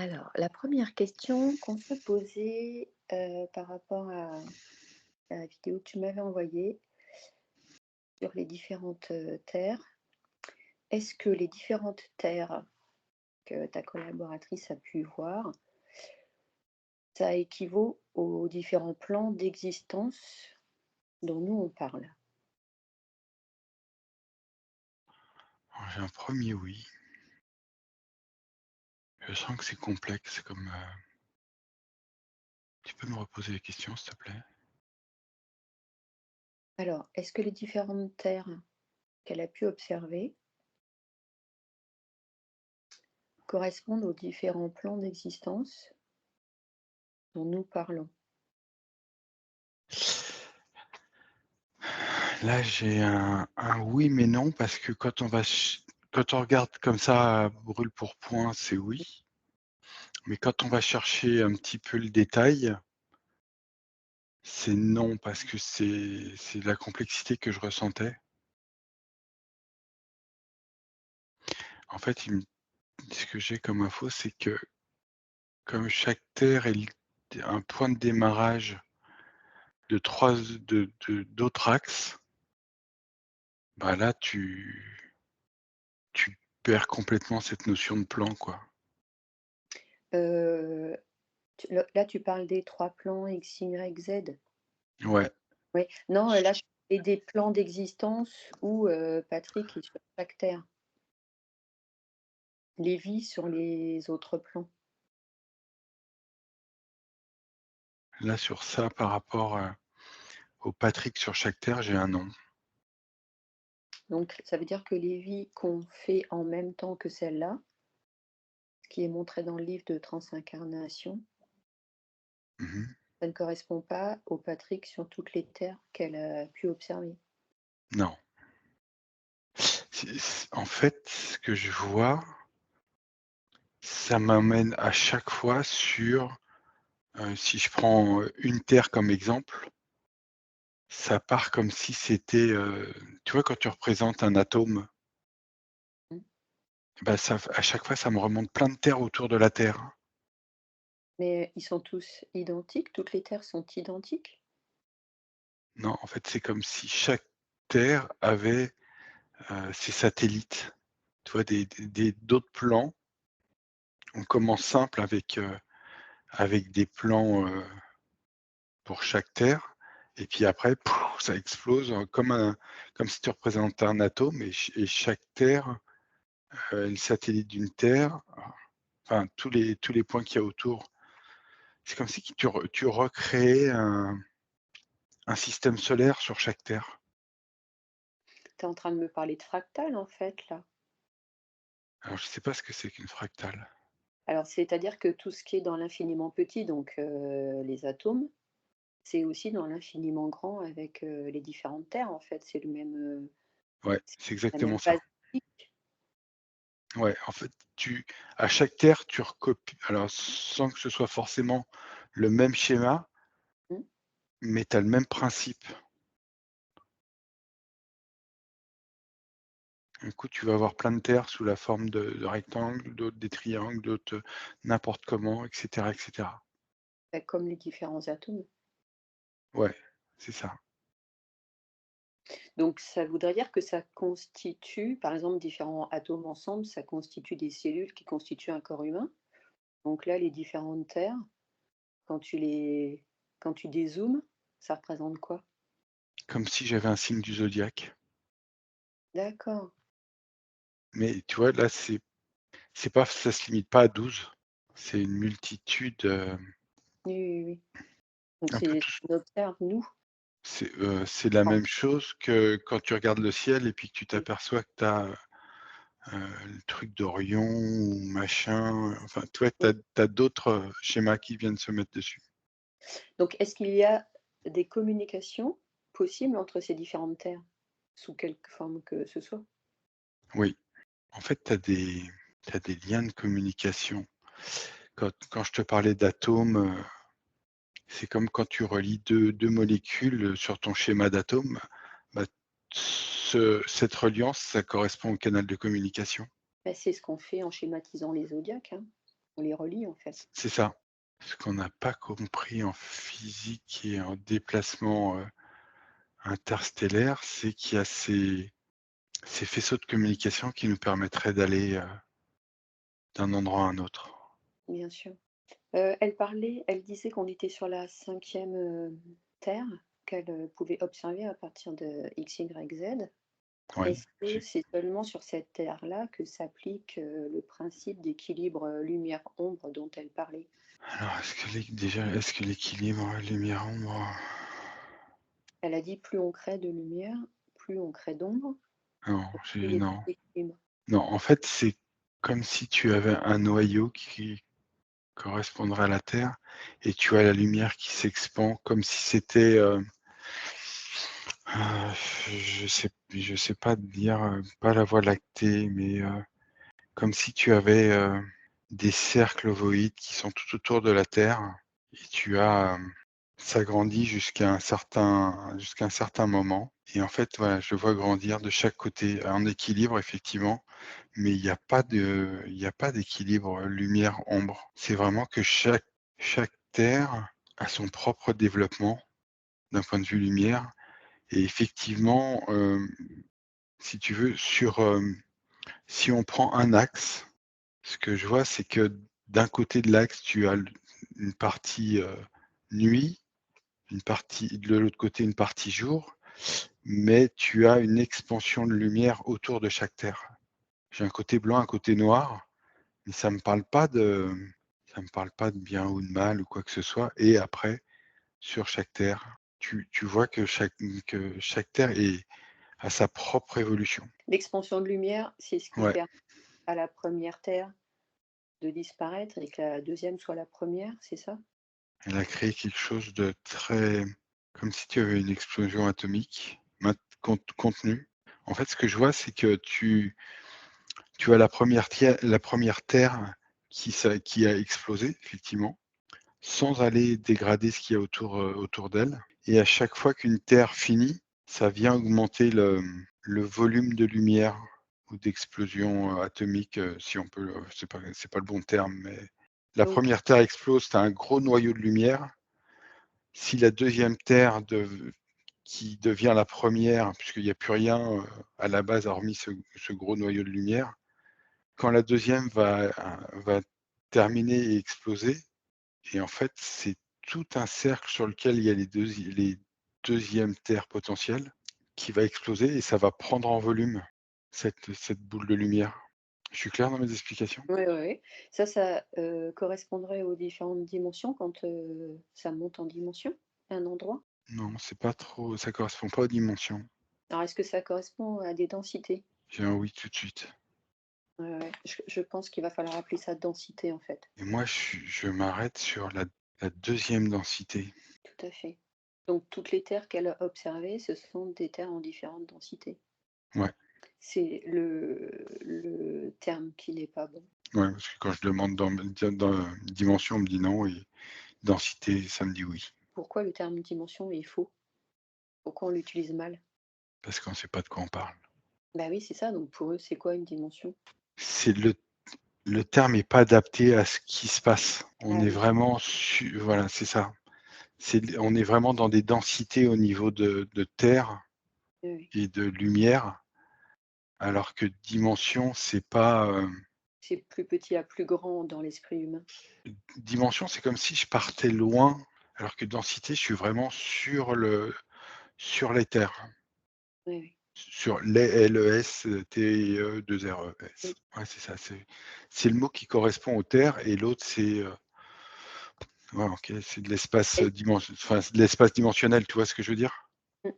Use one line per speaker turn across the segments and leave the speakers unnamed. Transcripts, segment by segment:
Alors, la première question qu'on se posait, par rapport à la vidéo que tu m'avais envoyée sur les différentes, terres. Est-ce que les différentes terres que ta collaboratrice a pu voir, ça équivaut aux différents plans d'existence dont nous on parle?
Alors, j'ai un premier oui. Je sens que c'est complexe comme, tu peux me reposer la question s'il te plaît?
Alors, est-ce que les différentes terres qu'elle a pu observer correspondent aux différents plans d'existence dont nous parlons?
Là, j'ai un oui, mais non, parce que quand on regarde comme ça, brûle pour point, c'est oui. Mais quand on va chercher un petit peu le détail, c'est non, parce que c'est de la complexité que je ressentais. En fait, ce que j'ai comme info, c'est que comme chaque terre est un point de démarrage de 3 d'autres axes, bah, là, tu perds complètement cette notion de plan, quoi.
Heu, là, tu parles des 3 plans X, Y, Z?
Ouais,
Oui. Non, là, je parlais des plans d'existence où, Patrick est sur chaque terre. Lévi sur les autres plans.
là, sur ça, par rapport, au Patrick sur chaque terre, j'ai un non.
Donc ça veut dire que les vies qu'on fait en même temps que celle-là, ce qui est montré dans le livre de Transincarnation,
Mmh.
ça ne correspond pas au Patrick sur toutes les terres qu'elle a pu observer.
Non. En fait, ce que je vois, ça m'amène à chaque fois sur, si je prends, une terre comme exemple, ça part comme si c'était, tu vois, quand tu représentes un atome,
Mmh.
bah, ça à chaque fois, ça me remonte plein de terres autour de la Terre.
Mais ils sont tous identiques? Toutes les terres sont identiques?
Non, en fait, c'est comme si chaque terre avait, ses satellites. Tu vois, des d'autres plans. On commence simple avec des plans, pour chaque terre et puis après, pouf, ça explose, comme si tu représentais un atome et chaque terre, est le satellite d'une terre, enfin tous les points qu'il y a autour. C'est comme si tu recréais un système solaire sur chaque terre.
Tu es en train de me parler de fractal, en fait, là.
Alors je sais pas ce que c'est qu'une fractale.
Alors c'est-à-dire que tout ce qui est dans l'infiniment petit, donc les atomes, c'est aussi dans l'infiniment grand avec, les différentes terres, en fait.
Ouais,
C'est
c'est
la même
exactement ça.
base physique.
Ouais, en fait, à chaque terre, tu recopies alors sans que ce soit forcément le même schéma,
Mmh.
mais tu as le même principe. Un coup, tu vas avoir plein de terres sous la forme de rectangles, d'autres des triangles, d'autres, n'importe comment, et cetera.
Bah, comme les différents atomes.
Ouais, c'est ça.
Donc ça voudrait dire que ça constitue, par exemple, différents atomes ensemble, ça constitue des cellules qui constituent un corps humain. Donc là, les différentes terres, quand quand tu dézoomes, ça représente quoi?
Comme si j'avais un signe du zodiaque.
D'accord.
Mais tu vois, là, c'est pas ça se limite pas à 12. C'est une multitude,
Oui, oui, oui. Donc
un peu
c'est
tout
ce qu'on observe, nous.
c'est la
Enfin,
même chose que quand tu regardes le ciel et puis que tu
oui.
t'aperçois que tu as, le truc d'Orion ou machin, enfin, tu vois,
Oui.
tu as d'autres, schémas qui viennent se mettre dessus.
Donc est-ce qu'il y a des communications possibles entre ces différentes terres? Sous quelque forme que ce soit?
Oui, en fait, tu as des liens de communication. Quand je te parlais d'atomes, c'est comme quand tu relis deux molécules, sur ton schéma d'atome, bah, cette reliance, ça correspond au canal de communication.
Bah, c'est ce qu'on fait en schématisant les zodiaques, hein. On les relie en fait.
C'est ça. Ce qu'on n'a pas compris en physique et en déplacement, interstellaire, c'est qu'il y a ces faisceaux de communication qui nous permettraient d'aller, d'un endroit à un autre.
Bien sûr. Elle disait qu'on était sur la 5e, Terre, qu'elle, pouvait observer à partir de X, Y, Z.
Oui.
Est-ce que c'est seulement sur cette Terre-là que s'applique, le principe d'équilibre, lumière-ombre dont elle parlait?
Alors est-ce que l'équilibre lumière-ombre,
Elle a dit: «Plus on crée de lumière, plus on crée d'ombre,
non,
plus il y a
non.
d'équilibre».
Non, en fait, c'est comme si tu avais un noyau qui correspondrait à la Terre et tu as la lumière qui s'expand comme si c'était, je sais pas te dire, pas la Voie lactée, mais, comme si tu avais, des cercles ovoïdes qui sont tout autour de la Terre et tu as, ça grandit jusqu'à un certain moment et en fait, voilà, je vois grandir de chaque côté en équilibre effectivement, mais il y a pas d'équilibre, lumière-ombre. C'est vraiment que chaque terre a son propre développement d'un point de vue lumière et effectivement, si tu veux si on prend un axe, ce que je vois, c'est que d'un côté de l'axe, tu as une partie, nuit, une partie de l'autre côté, une partie jour, mais tu as une expansion de lumière autour de chaque terre. J'ai un côté blanc, un côté noir, mais ça me parle pas de bien ou de mal ou quoi que ce soit et après, sur chaque terre, tu vois que chaque terre a sa propre évolution.
L'expansion de lumière, c'est ce qui
Ouais,
permet à la première Terre de disparaître et que la deuxième soit la première, c'est ça?
elle a créé quelque chose de très comme si tu avais une explosion atomique contenue. En fait, ce que je vois, c'est que tu as la première terre qui a explosé effectivement, sans aller dégrader ce qu'il y a autour d'elle et à chaque fois qu'une terre finit, ça vient augmenter le volume de lumière ou d'explosion, atomique, si on peut, c'est pas le bon terme, mais la
Donc
première terre explose, tu as un gros noyau de lumière. Si la deuxième terre qui devient la première, puisqu'il n'y a plus rien, à la base hormis ce gros noyau de lumière, quand la deuxième va terminer et exploser et en fait, c'est tout un cercle sur lequel il y a les deuxièmes terres potentielles qui va exploser et ça va prendre en volume cette boule de lumière. Je suis clair dans mes explications?
oui, oui, oui. Ça, correspondrait aux différentes dimensions quand, ça monte en dimension, un endroit?
Non, c'est pas trop ça correspond pas aux dimensions.
Alors est-ce que ça correspond à des densités?
J'ai un oui tout de suite
Ouais, ouais, je pense qu'il va falloir appeler ça densité, en fait.
et moi je m'arrête sur la 2e densité.
Tout à fait. Donc toutes les terres qu'elle a observées, ce sont des terres en différentes densités.
Ouais,
C'est le terme qui n'est pas bon.
ouais, parce que quand je demande dans dimension, on me dit non et densité, ça me dit oui,
Pourquoi le terme dimension est faux? Pourquoi on l'utilise mal?
parce qu'on sait pas de quoi on parle.
Bah oui, c'est ça, donc pour eux, c'est quoi une dimension?
C'est le terme est pas adapté à ce qui se passe. On
Ah
est
oui,
vraiment voilà, c'est ça. On est vraiment dans des densités au niveau de terre
oui, oui.
et de lumière, alors que dimension, c'est pas,
C'est plus petit à plus grand dans l'esprit humain.
dimension, c'est comme si je partais loin, alors que densité, je suis vraiment sur les terres,
Oui, oui.
sur les LES, TE, 2
Mmh.
RES. Ouais, c'est ça, c'est le mot qui correspond aux terres et l'autre, c'est, ouais, OK, c'est de l'espace,
Et
enfin, c'est de l'espace dimensionnel, tu vois ce que je veux dire?
mmh,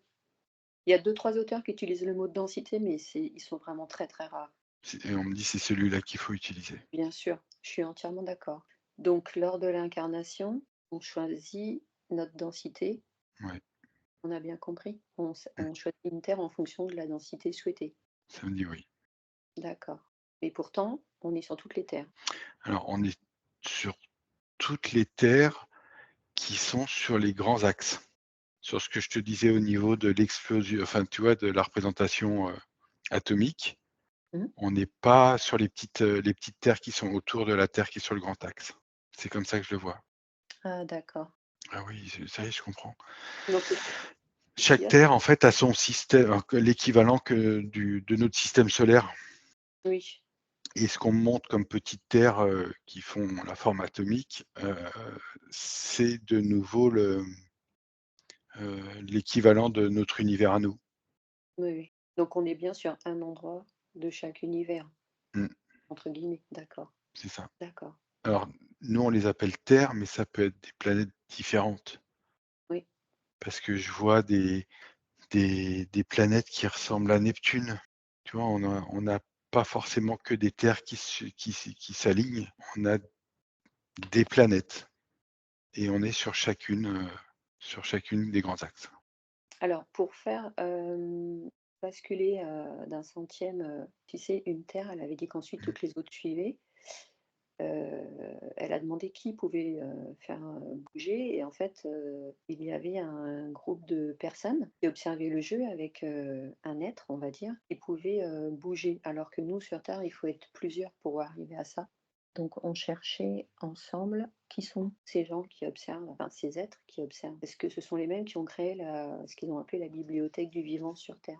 il y a deux trois auteurs qui utilisent le mot densité, mais ils sont vraiment très, très rares.
Et on me dit: «C'est celui-là qu'il faut utiliser».
Bien sûr, je suis entièrement d'accord. Donc lors de l'incarnation, on choisit notre densité,
Ouais,
on a bien compris?
mmh,
On choisit une terre en fonction de la densité souhaitée.
ça me dit oui.
D'accord. Et pourtant, on est sur toutes les terres.
Alors, on est sur toutes les terres qui sont sur les grands axes. Sur ce que je te disais au niveau de l'explosion enfin, tu vois, de la représentation, atomique.
Mmh.
On n'est pas sur les petites terres qui sont autour de la Terre qui est sur le grand axe. C'est comme ça que je le vois.
Ah d'accord.
Ah oui, ça y est, je comprends.
Donc qu'est-ce qu'il y
Chaque
a?
terre, en fait, a son système, l'équivalent que de notre système solaire.
Oui,
Et ce qu'on montre comme petites terres qui font la forme atomique, c'est de nouveau l'équivalent de notre univers à nous.
oui, oui. Donc on est bien sur un endroit de chaque univers,
Mm,
entre guillemets. D'accord,
c'est ça.
d'accord.
Alors, nous, on les appelle terres, mais ça peut être des planètes différentes.
Oui,
Parce que je vois des planètes qui ressemblent à Neptune. Tu vois, on n'a pas forcément que des terres qui s'alignent, on a des planètes et on est sur chacune des grands axes.
alors pour faire, basculer, d'un centième, tu sais, une terre, elle avait dit qu'ensuite
Mmh.
toutes les autres suivaient. Elle a demandé qui pouvait, faire, bouger et en fait, il y avait un groupe de personnes qui observaient le jeu avec, un être, on va dire, qui pouvait, bouger. Alors que nous, sur terre, il faut être plusieurs pour arriver à ça. Donc on cherchait ensemble qui sont ces gens qui observent, enfin ces êtres qui observent. Est-ce que ce sont les mêmes qui ont créé ce qu'ils ont appelé la bibliothèque du vivant sur terre?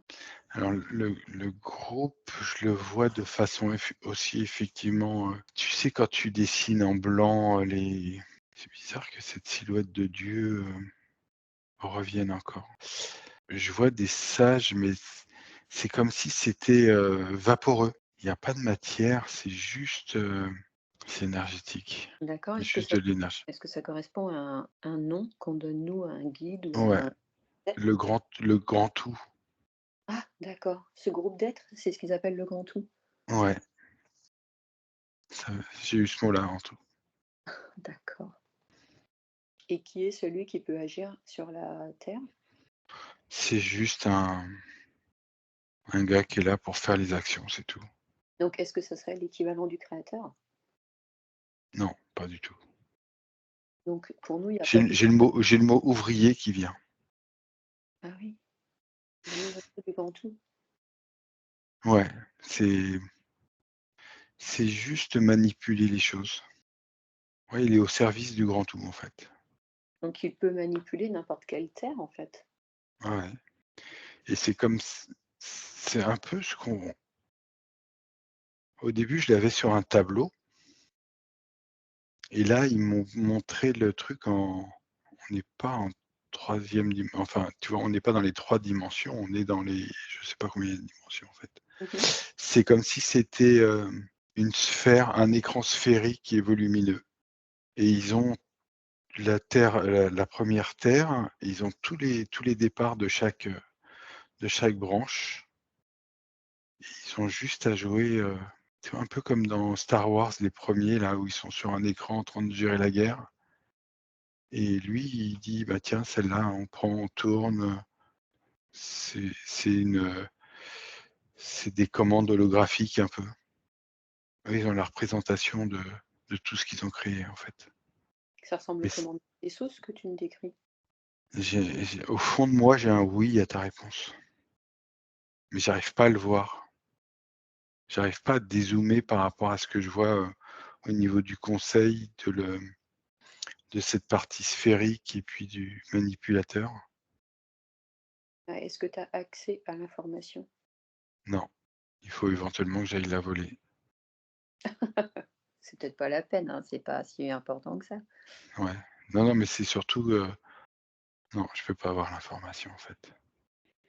Alors le groupe, je le vois de façon aussi effectivement, tu sais quand tu dessines en blanc, les c'est bizarre que cette silhouette de Dieu, revienne encore. Je vois des sages, mais c'est comme si c'était, vaporeux. Il y a pas de matière, c'est énergétique.
D'accord,
C'est juste de l'énergie.
est-ce que ça correspond à un nom qu'on donne nous à un guide ou
Ouais,
à un être?
le grand tout.
Ah d'accord, ce groupe d'êtres, c'est ce qu'ils appellent le grand tout?
Ouais, ça j'ai eu ce mot-là en tout.
D'accord, et qui est celui qui peut agir sur la terre?
C'est juste un gars qui est là pour faire les actions, c'est tout.
Donc est-ce que ça serait l'équivalent du créateur?
Non, pas du tout.
Donc pour nous, il y a pas
J'ai
de
j'ai le mot ouvrier qui vient.
ah oui, l'ouvrier du grand tout.
Ouais, c'est c'est juste manipuler les choses. Ouais, il est au service du grand tout, en fait.
Donc il peut manipuler n'importe quelle terre, en fait?
Ouais, ouais, et c'est comme c'est un peu ce qu'on au début, je l'avais sur un tableau et là, ils m'ont montré le truc on n'est pas en troisième dim enfin, tu vois, on n'est pas dans les 3 dimensions, on est dans les je sais pas combien il y a de dimensions, en fait.
Mmh.
C'est comme si c'était, une sphère, un écran sphérique qui est volumineux et ils ont la terre, la 1re terre, ils ont tous les départs de chaque branche. Ils ont juste à jouer, tu vois, un peu comme dans Star Wars, les premiers là, où ils sont sur un écran en train de gérer la guerre et lui, il dit: «Bah, tiens, celle-là, on prend, on tourne». C'est c'est des commandes holographiques un peu. Eux, ils ont la représentation de tout ce qu'ils ont créé, en fait.
Ça ressemble
Mais c
comment? Des sauces que tu me décris?
j'ai au fond de moi, j'ai un oui à ta réponse, mais j'arrive pas à le voir. J'arrive pas à dézoomer par rapport à ce que je vois, au niveau du conseil, de cette partie sphérique et puis du manipulateur.
Ah, est-ce que tu as accès à l'information?
Non, il faut éventuellement que j'aille la voler.
C'est peut-être pas la peine, hein, c'est pas si important que ça.
Ouais. Non, non, mais c'est surtout, non, je peux pas avoir l'information, en fait.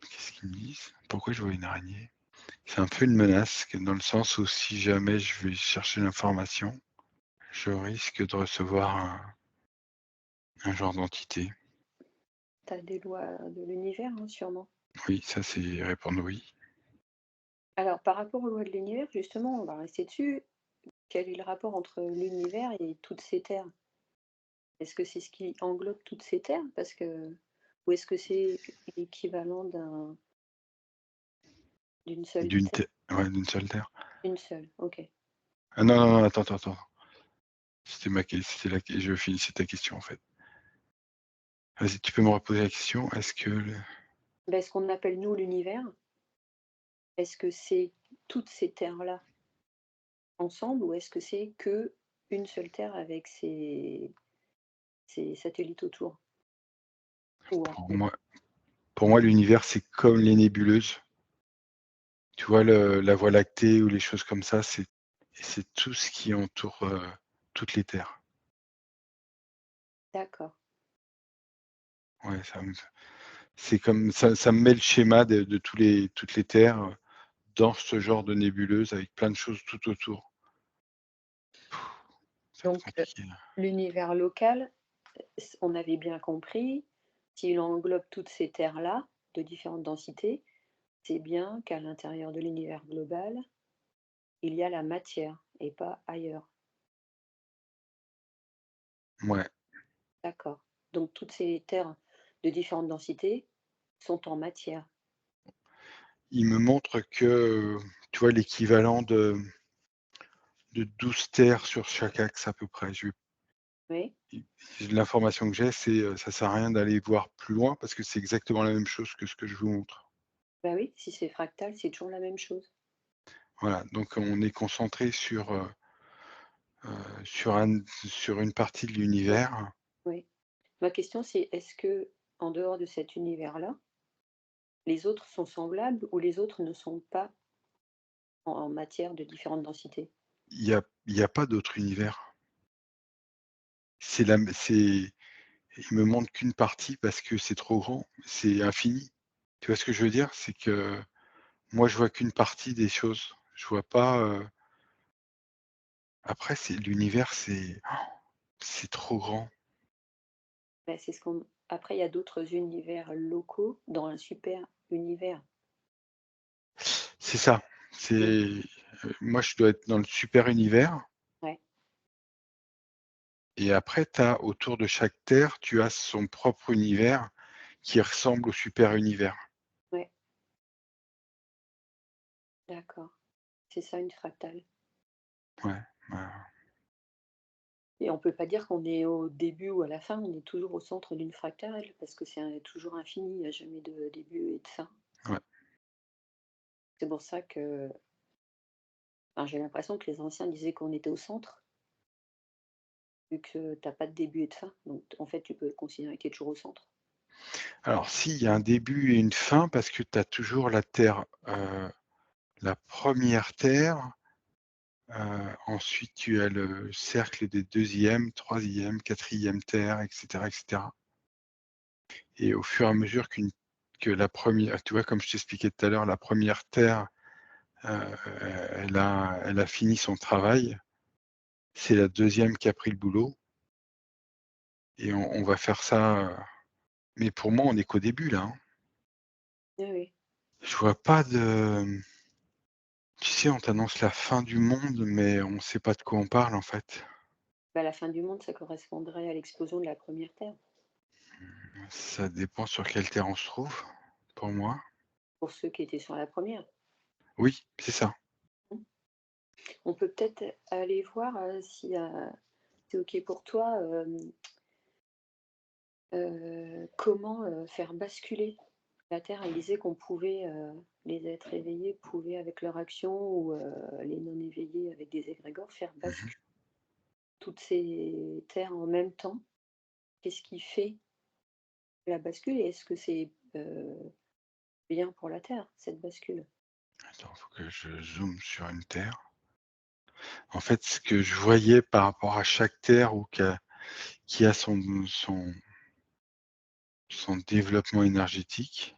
Qu'est-ce qu'ils me disent? Pourquoi je vois une araignée? C'est un peu une menace, dans le sens où si jamais je vais chercher l'information, je risque de recevoir un genre d'entité.
Tu as des lois de l'univers, hein, sûrement?
Oui, ça c'est répondre oui.
Alors par rapport aux lois de l'univers, justement, on va rester dessus. Quel est le rapport entre l'univers et toutes ces terres? Est-ce que c'est ce qui englobe toutes ces terres? Parce que ou est-ce que c'est l'équivalent d'une seule
D'une
terre?
te Ouais, d'une seule terre.
Une seule, OK.
Ah non, non, non, attends, attends, attends. C'était la je finissais ta question, en fait. Vas-y, tu peux me reposer la question? Est-ce que le
Bah, ce qu'on appelle nous l'univers, est-ce que c'est toutes ces terres-là ensemble ou est-ce que c'est que une seule Terre avec ses satellites autour? Ou
Pour
entre?
moi pour moi, l'univers, c'est comme les nébuleuses. Tu vois la Voie lactée ou les choses comme ça, c'est tout ce qui entoure, toutes les terres.
D'accord.
Ouais, c'est comme ça me met le schéma de toutes les terres, dans ce genre de nébuleuse avec plein de choses tout autour. Ça va être
Donc,
compliqué.
l'univers local, on avait bien compris, s'il englobe toutes ces terres-là, de différentes densités, c'est bien qu'à l'intérieur de l'univers global, il y a la matière et pas ailleurs.
Ouais,
D'accord. Donc toutes ces terres de différentes densités sont en matière.
il me montre que, tu vois l'équivalent de 12 terres sur chaque axe à peu près.
Oui,
L'information que j'ai, c'est, ça sert à rien d'aller voir plus loin parce que c'est exactement la même chose que ce que je vous montre.
bah oui, si c'est fractal, c'est toujours la même chose.
Voilà, donc on est concentré sur une partie de l'univers.
Oui. Ma question, c'est est-ce que en dehors de cet univers-là, les autres sont semblables ou les autres ne sont pas en matière de différentes densités?
Il y a pas d'autre univers. C'est la m c'est Il me montre qu'une partie parce que c'est trop grand, c'est infini. Tu vois ce que je veux dire? C'est que moi, je vois qu'une partie des choses. Je vois pas, après c'est l'univers, c'est trop grand.
Bah, c'est ce qu'on après il y a d'autres univers locaux dans un super univers.
C'est ça,
Mmh.
moi, je dois être dans le super univers
Ouais,
et après tu as autour de chaque terre, tu as son propre univers qui ressemble au super univers.
ouais, d'accord. C'est ça une fractale.
Ouais, ouais.
Et on peut pas dire qu'on est au début ou à la fin, on est toujours au centre d'une fractale parce que toujours infini, il n'y a jamais de début et de fin.
Ouais.
C'est pour ça que enfin, j'ai l'impression que les anciens disaient qu'on était au centre, vu que tu as pas de début et de fin. Donc en fait, tu peux considérer que tu es toujours au centre.
Alors si, il y a un début et une fin parce que tu as toujours la terre, la première terre. Ensuite, tu as le cercle des deuxième, troisième, quatrième terres et cetera et au fur et à mesure que la première, tu vois, comme je t'expliquais tout à l'heure, la première terre, heu, elle a fini son travail. C'est la deuxième qui a pris le boulot et on va faire ça, mais pour moi, on est qu'au début là, hein.
Oui, oui.
Je vois pas de tu sais, on t'annonce la fin du monde, mais on sait pas de quoi on parle en fait.
Bah, la fin du monde, ça correspondrait à l'explosion de la première Terre,
Ça dépend sur quelle terre on se trouve, pour moi.
pour ceux qui étaient sur la première.
Oui, c'est ça.
On peut peut-être aller voir si c'est OK pour toi, comment faire basculer la Terre. Elle disait qu'on pouvait, les êtres éveillés pouvaient, avec leur action, ou les non éveillés avec des égrégores, faire
Mmh.
basculer toutes ces terres en même temps. Qu'est-ce qui fait la bascule et est-ce que c'est bien pour la Terre, cette bascule?
Attends, faut que je zoome sur une terre. En fait, ce que je voyais par rapport à chaque terre ou qui a son développement énergétique,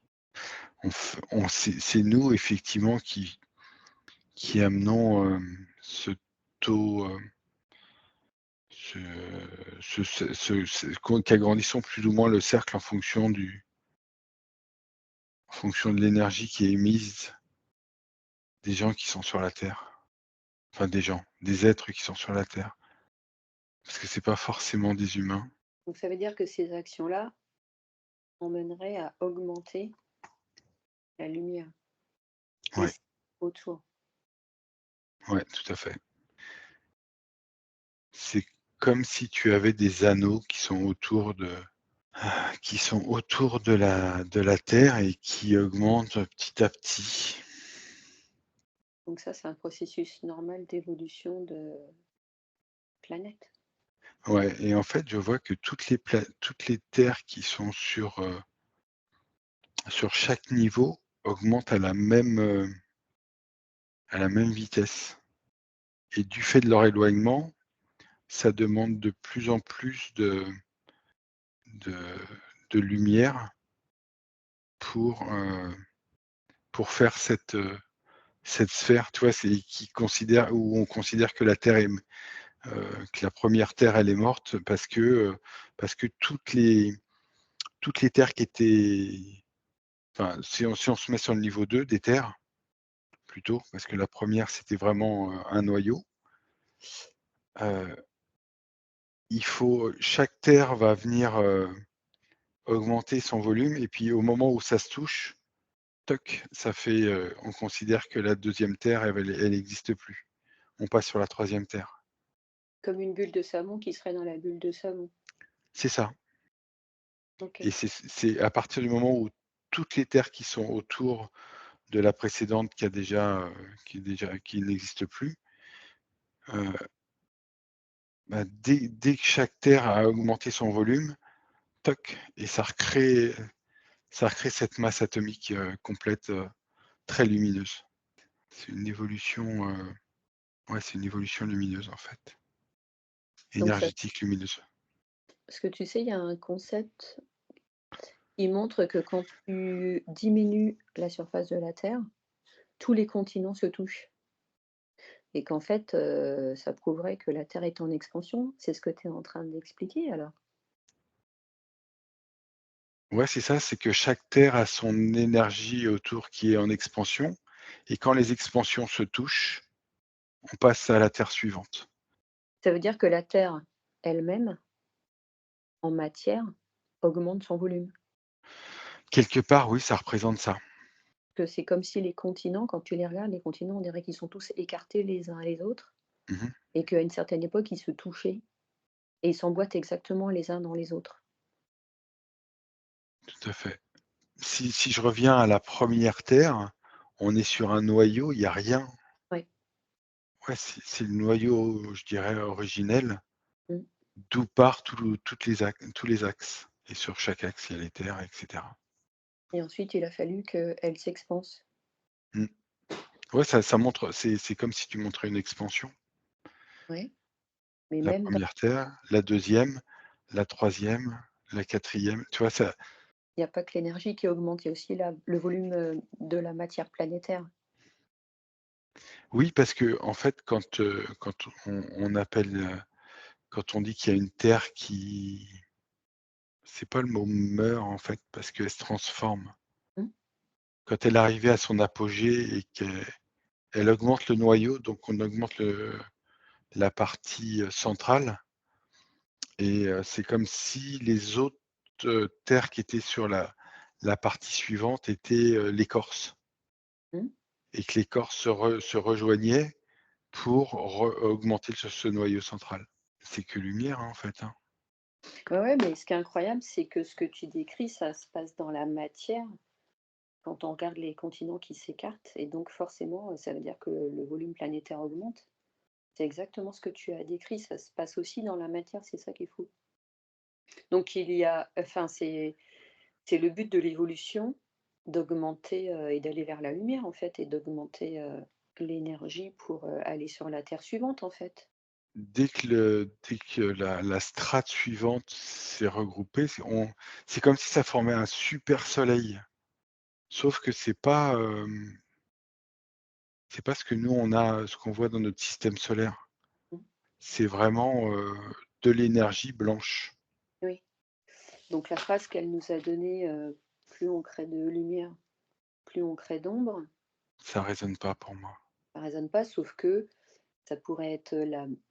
c'est nous effectivement qui amenons, ce taux, ce qu'agrandissons plus ou moins le cercle en fonction de l'énergie qui est émise des gens qui sont sur la terre. Enfin des êtres qui sont sur la terre. Parce que c'est pas forcément des humains.
Donc ça veut dire que ces actions-là emmèneraient à augmenter la lumière et
Ouais,
ce autour.
ouais, tout à fait. C'est comme si tu avais des anneaux qui sont autour de la terre et qui augmentent petit à petit.
Donc ça, c'est un processus normal d'évolution de planète.
Ouais, et en fait, je vois que toutes les terres qui sont sur chaque niveau augmentent à la même vitesse, et du fait de leur éloignement, ça demande de plus en plus de de lumière pour faire cette sphère, tu vois? C'est qui considère où on considère que la Terre que la première Terre, elle est morte parce que toutes les terres qui étaient, enfin, si on se met sur le niveau 2 des terres, plutôt, parce que la première c'était vraiment, un noyau, heu, chaque terre va venir, augmenter son volume, et puis au moment où ça se touche, toc, on considère que la deuxième terre, elle existe plus. On passe sur la troisième terre.
Comme une bulle de savon qui serait dans la bulle de savon.
C'est ça, et
OK.
c'est à partir du moment où toutes les terres qui sont autour de la précédente qui n'existe plus, heu, bah, dès que chaque terre a augmenté son volume, toc, et ça recrée cette masse atomique, complète, très lumineuse. C'est une évolution, ouais, c'est une évolution lumineuse, en fait,
Donc ça
énergétique lumineuse.
parce que tu sais, il y a un concept qui montre que quand tu diminues la surface de la Terre, tous les continents se touchent et qu'en fait, ça prouverait que la Terre est en expansion. C'est ce que tu es en train d'expliquer alors?
Ouais, c'est ça, c'est que chaque terre a son énergie autour qui est en expansion, et quand les expansions se touchent, on passe à la terre suivante.
Ça veut dire que la Terre elle-même, en matière, augmente son volume?
Quelque part, oui, ça représente ça.
Que c'est comme si les continents, quand tu les regardes, les continents, on dirait qu'ils sont tous écartés les uns les autres
Mmh.
et qu'à une certaine époque, ils se touchaient et ils s'emboîtent exactement les uns dans les autres.
Tout à fait. Si je reviens à la première terre, on est sur un noyau, il y a rien.
Ouais.
Ouais, c'est le noyau, je dirais, originel,
Mmh.
d'où partent tous les axes, et sur chaque axe, il y a les terres, et cetera.
Et ensuite, il a fallu qu'elle s'expanse.
Mmh. Ouais, ça montre, c'est comme si tu montrais une expansion.
Ouais, mais
La
même dans
première terre, la deuxième, la troisième, la quatrième, tu vois? Ça
il y a pas que l'énergie qui augmente, il y a aussi la le volume, de la matière planétaire.
Oui, parce que en fait, quand on appelle, quand on dit qu'il y a une terre qui, c'est pas le mot meurt, en fait, parce qu'elle se transforme.
Mmh,
Quand elle est arrivée à son apogée et qu'elle augmente le noyau, donc on augmente la partie, centrale, et c'est comme si les autres, terres qui étaient sur la partie suivante étaient, l'écorce,
mmh.
et que l'écorce se rejoignait pour augmenter ce noyau central. C'est que lumière, hein, en fait, hein.
Ouais, ouais, mais ce qui est incroyable, c'est que ce que tu décris, ça se passe dans la matière, quand on regarde les continents qui s'écartent et donc forcément, ça veut dire que le volume planétaire augmente. C'est exactement ce que tu as décrit, ça se passe aussi dans la matière, c'est ça qui est fou. Donc il y a enfin, c'est le but de l'évolution d'augmenter, et d'aller vers la lumière, en fait, et d'augmenter, l'énergie pour, aller sur la terre suivante, en fait.
Dès que la strate suivante s'est regroupée, c'est comme si ça formait un super soleil. Sauf que c'est pas ce que nous on a, ce qu'on voit dans notre système solaire.
Mmh,
C'est vraiment, de l'énergie blanche.
oui. Donc la phrase qu'elle nous a donnée, «Plus on crée de lumière, plus on crée d'ombre»,
Ça résonne pas pour moi.
ça résonne pas, sauf que ça pourrait être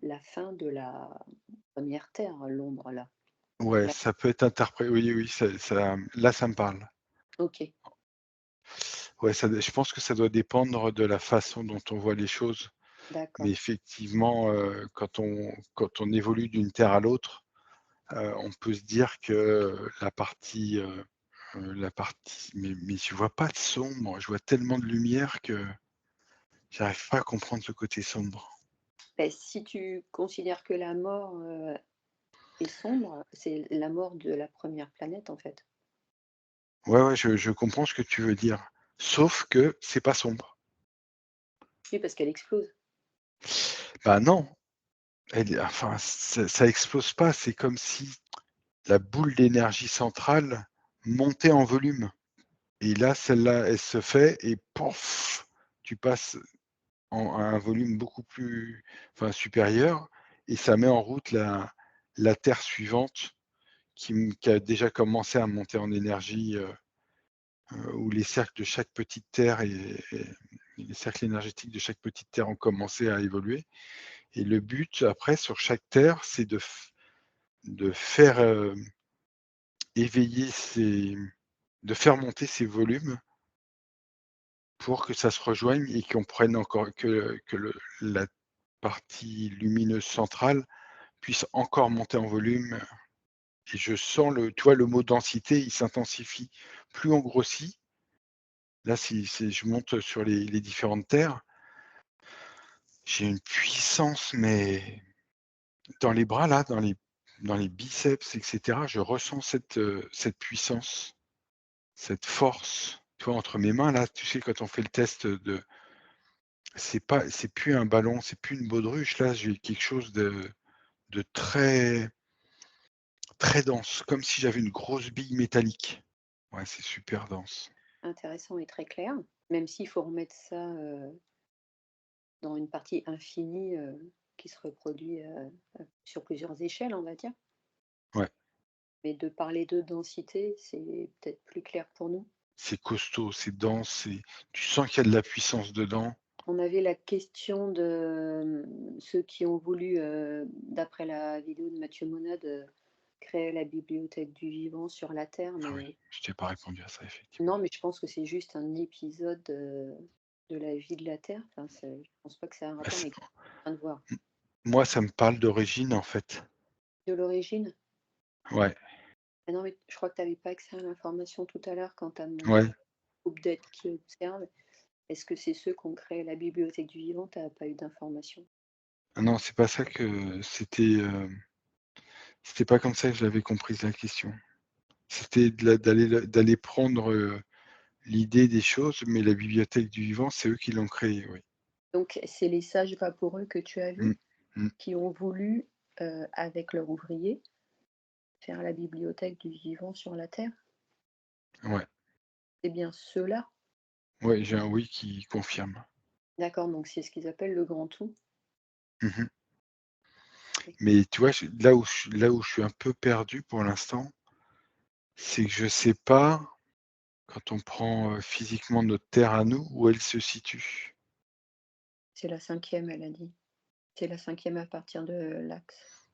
la fin de la première terre, l'ombre là.
Ouais,
La
ça peut être interprété, oui, oui, là, ça me parle.
OK,
Ouais, je pense que ça doit dépendre de la façon dont on voit les choses. Mais
d'accord.
effectivement, quand on évolue d'une terre à l'autre, on peut se dire que la partie, mais je vois pas de sombre, je vois tellement de lumière que J'arrive pas à comprendre ce côté sombre.
Beh, si tu considères que la mort, est sombre, c'est la mort de la première planète, en fait.
Ouais, ouais, je comprends ce que tu veux dire. Sauf que c'est pas sombre.
Oui, parce qu'elle explose.
Bah non, enfin, ça explose pas, c'est comme si la boule d'énergie centrale montait en volume et là, celle-là, elle se fait et pouf! Tu passes à un volume beaucoup plus supérieur et ça met en route la Terre suivante qui a déjà commencé à monter en énergie, où les cercles de chaque petite terre et les cercles énergétiques de chaque petite terre ont commencé à évoluer et le but après sur chaque terre, c'est de faire, éveiller de faire monter ces volumes pour que ça se rejoigne et qu'on prenne encore que la partie lumineuse centrale puisse encore monter en volume et je sens tu vois, le mot densité, il s'intensifie. Plus on grossit, là, si je monte sur les différentes terres, j'ai une puissance, mais dans les bras là, dans les biceps et cetera, je ressens cette puissance, cette force, tu vois, entre mes mains là, tu sais, quand on fait le test c'est plus un ballon, c'est plus une baudruche, là, j'ai quelque chose de très, très dense, comme si j'avais une grosse bille métallique. Ouais, c'est super dense.
Intéressant et très clair, même s'il faut remettre ça, dans une partie infinie, qui se reproduit, sur plusieurs échelles, on va dire.
Ouais,
Mais de parler de densité, c'est peut-être plus clair pour nous.
c'est costaud, c'est dense, tu sens qu'il y a de la puissance dedans.
On avait la question de, ceux qui ont voulu, d'après la vidéo de Mathieu Monod, créer la bibliothèque du vivant sur la Terre,
Ah oui,
mais
je t'ai pas répondu à ça, effectivement.
non, mais je pense que c'est juste un épisode, de la vie de la Terre. Enfin, je pense pas que ça a un
Bah,
rapport, mais en train de voir.
moi, ça me parle d'origine, en fait.
De l'origine?
Ouais,
Ah non, mais je crois que tu avais pas accès à l'information tout à l'heure quand tu as demandé
ouais.
au groupe d'aide qui observe. Est-ce que c'est ceux qui ont créé la bibliothèque du vivant? Tu as pas eu d'informations?
Ah non, c'est pas ça que c'était pas comme ça que j'avais comprise la question. C'était d'aller prendre, l'idée des choses, mais la bibliothèque du vivant, c'est eux qui l'ont créée, oui.
Donc c'est les sages vaporeux que tu as vus
Mmh. Mmh.
qui ont voulu, avec leurs ouvriers, faire la bibliothèque du vivant sur la terre?
Ouais,
C'est bien ceux-là?
ouais, j'ai un oui qui confirme.
D'accord, donc c'est ce qu'ils appellent le grand tout?
Mmh.
OK.
Mais tu vois, là où je suis un peu perdu pour l'instant, c'est que je sais pas, quand on prend, physiquement notre terre à nous, où elle se situe.
C'est la cinquième, elle a dit. C'est la cinquième à partir de l'axe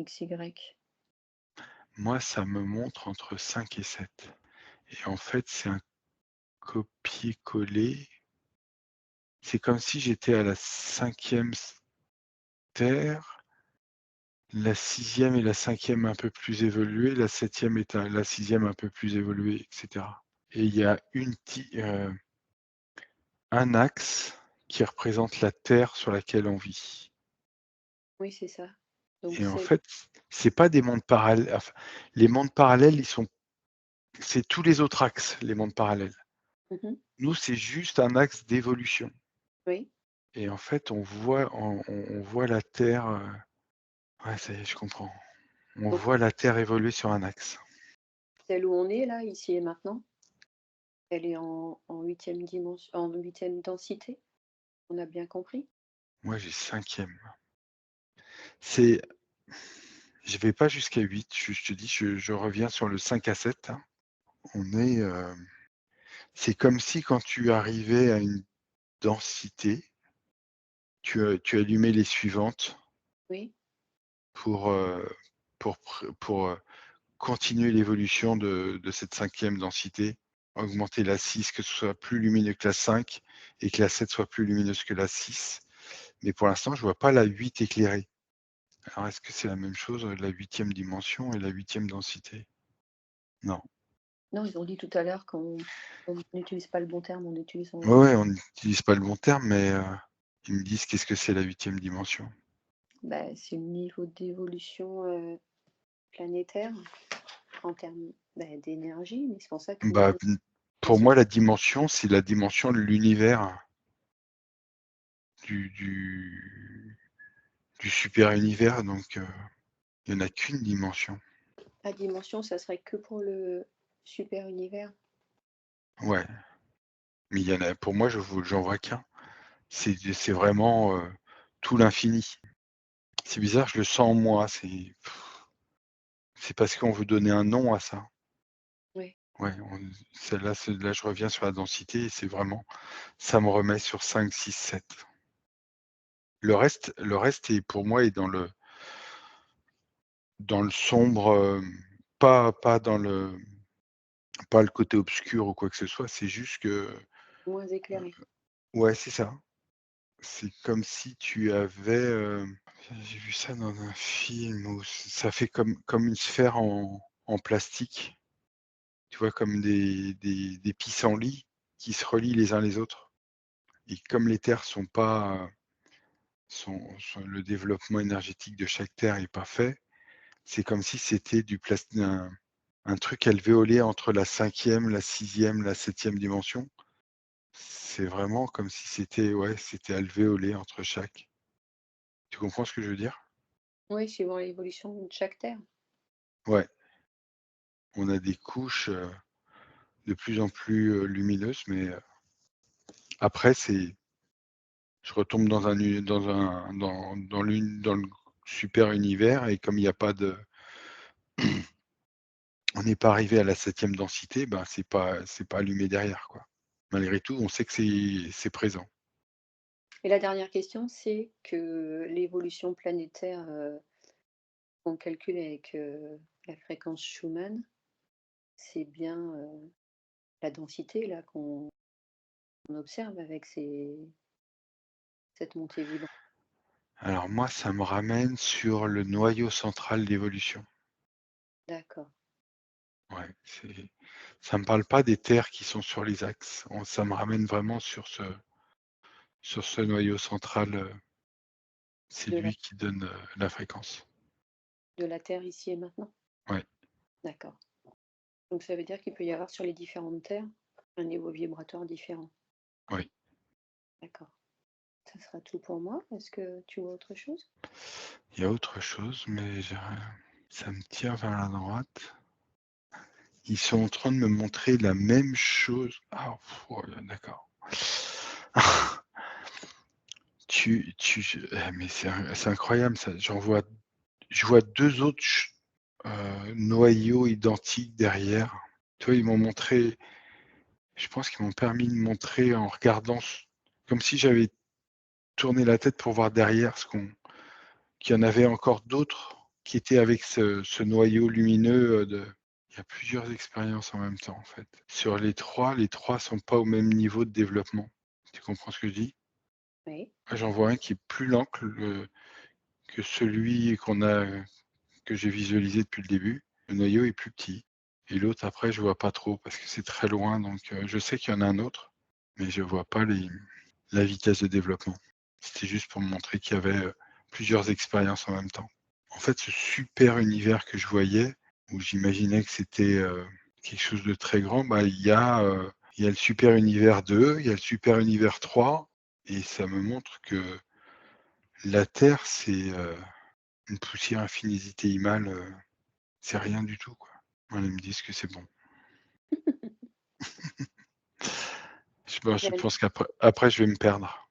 XY.
Moi, ça me montre entre 5 et 7. Et en fait, c'est un copier-coller. C'est comme si j'étais à la cinquième terre, la sixième et la cinquième un peu plus évoluées, la septième est la sixième un peu plus évoluée, et cetera. Et il y a un axe qui représente la terre sur laquelle on vit.
Oui, c'est ça. Donc
Et en
c'est
fait, c'est pas des mondes parallèles. Enfin, les mondes parallèles, c'est tous les autres axes, les mondes parallèles.
mmh
Nous, c'est juste un axe d'évolution.
oui,
Et en fait, on voit la Terre, ouais, ça y est, je comprends. On
donc
voit la Terre évoluer sur un axe.
celle où on est là, ici et maintenant, elle est en 8e dimension, en 8e densité? On a bien compris?
Moi, j'ai cinquième. C'est Je vais pas jusqu'à 8. Je te dis, je reviens sur le 5 à 7, hein. On est, c'est comme si quand tu arrivais à une densité, tu allumais les suivantes
Oui,
pour, continuer l'évolution de cette cinquième densité, augmenter la 6, que ce soit plus lumineux que la 5 et que la 7 soit plus lumineuse que la 6. Mais pour l'instant, je vois pas la 8 éclairée. Alors est-ce que c'est la même chose, la huitième dimension et la huitième densité? Non.
Non, ils ont dit tout à l'heure qu'on n'utilise pas le bon terme, on utilise
Ouais,
en
ouais, on n'utilise pas le bon terme, mais ils me disent: «Qu'est-ce que c'est la huitième dimension?»
bah, c'est le niveau d'évolution, planétaire en termes, bah, d'énergie, mais c'est pour ça que
Bah,
les
pour
autres
moi, la dimension, c'est la dimension de l'univers, du du du super univers, donc il y en a qu'une dimension.
la dimension, ça serait que pour le super univers?
Ouais, mais il y en a pour moi, j'en vois qu'un. C'est vraiment, tout l'infini. C'est bizarre, je le sens en moi, c'est parce qu'on veut donner un nom à ça.
Oui.
Ouais, celle-là, là, je reviens sur la densité et c'est vraiment ça me remet sur 5, 6, 7. Le reste est pour moi est dans le sombre, pas le côté obscur ou quoi que ce soit, c'est juste que,
Moins éclairé.
ouais, c'est ça. C'est comme si tu avais, j'ai vu ça dans un film où ça fait comme une sphère en plastique, tu vois? Comme des pissenlits qui se relient les uns les autres et comme les terres sont pas, le développement énergétique de chaque terre est pas fait, c'est comme si c'était un truc alvéolé entre la cinquième, la sixième, la septième dimension. C'est vraiment comme si c'était ouais, c'était alvéolé entre chaque. Tu comprends ce que je veux dire?
Oui, suivant l'évolution de chaque terre.
Ouais, on a des couches, de plus en plus, lumineuses, mais, après je retombe dans le super univers et comme il y a pas de on n'est pas arrivé à la septième densité, ben, c'est pas allumé derrière, quoi. Malgré tout, on sait que c'est présent.
Et la dernière question, c'est que l'évolution planétaire, qu'on calcule avec, la fréquence Schumann, c'est bien, la densité là qu'on observe avec cette montée vibrante.
Alors moi, ça me ramène sur le noyau central d'évolution.
D'accord.
Ouais, ça me parle pas des terres qui sont sur les axes. Ça me ramène vraiment sur ce noyau central, c'est
De la
lui qui donne, la fréquence.
de la Terre ici et maintenant?
Ouais,
D'accord. Donc ça veut dire qu'il peut y avoir sur les différentes terres un niveau vibratoire différent?
oui.
D'accord. Ça sera tout pour moi. Est-ce que tu vois autre chose?
Il y a autre chose, mais ça me tire vers la droite. Ils sont en train de me montrer la même chose. Ah, oh là, d'accord. Mais c'est incroyable ça. Je vois 2 autres noyaux identiques derrière. Tu vois, ils m'ont montré je pense qu'ils m'ont permis de montrer en regardant comme si j'avais tourné la tête pour voir derrière qu'il y en avait encore d'autres qui étaient avec ce noyau lumineux, il y a plusieurs expériences en même temps, en fait. Sur les 3 sont pas au même niveau de développement. Tu comprends ce que je dis?
Oui.
Moi, j'en vois un qui est plus lent que celui que j'ai visualisé depuis le début. Le noyau est plus petit et l'autre après je vois pas trop parce que c'est très loin donc je sais qu'il y en a un autre, mais je vois pas la vitesse de développement. C'était juste pour me montrer qu'il y avait, plusieurs expériences en même temps. En fait, ce super univers que je voyais, où j'imaginais que c'était, quelque chose de très grand, bah, il y a le super univers 2, il y a le super univers 3 et ça me montre que la Terre, c'est, une poussière infinitésimale, c'est rien du tout, quoi. Voilà, ils me disent que c'est bon. Je
La
pense qu'après je vais me perdre.